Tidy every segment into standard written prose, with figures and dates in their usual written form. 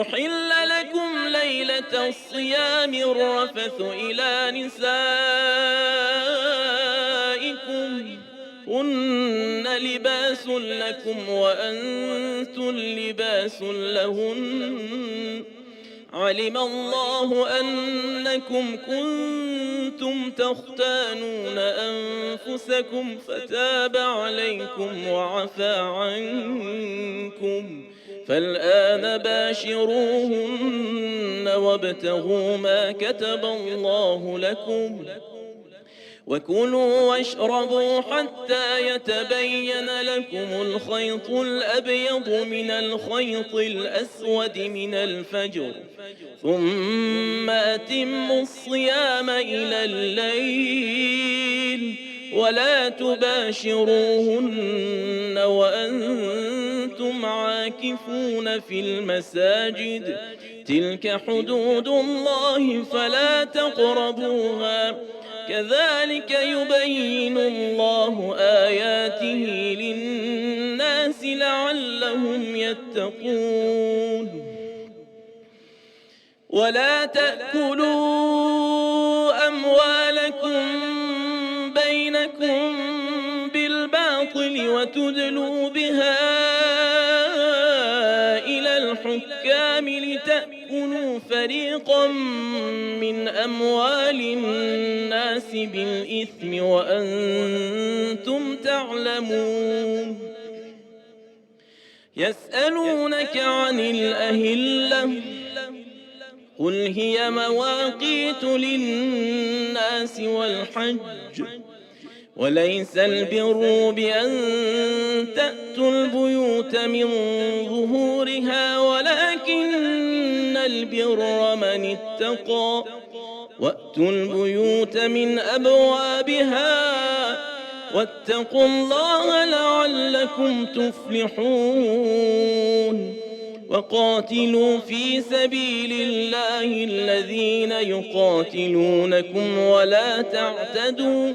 أحل لكم ليلة الصيام الرفث إلى نسائكم هن لباس لكم وأنتم لباس لهن علم الله أنكم كنتم تختانون أنفسكم فتاب عليكم وعفى عنكم فالآن باشروهن وابتغوا ما كتب الله لكم وكلوا واشربوا حتى يتبين لكم الخيط الأبيض من الخيط الأسود من الفجر ثم أتموا الصيام إلى الليل ولا تباشروهن وأنتم عاكفون في المساجد تلك حدود الله فلا تقربوها كذلك يبين الله آياته للناس لعلهم يتقون ولا تأكلوا أموالكم بينكم بالباطل وتدلوا بها إلى الحكام لتأكلوا فريقا من أموال الناس بالإثم وأنتم تعلمون يسألونك عن الأهلة قل هي مواقيت للناس والحج وليس البر بأن تأتوا البيوت من ظهورها ولكن البر من اتقى وأتوا البيوت من أبوابها واتقوا الله لعلكم تفلحون وقاتلوا في سبيل الله الذين يقاتلونكم ولا تعتدوا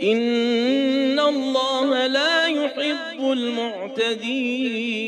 إن الله لا يحب المعتدين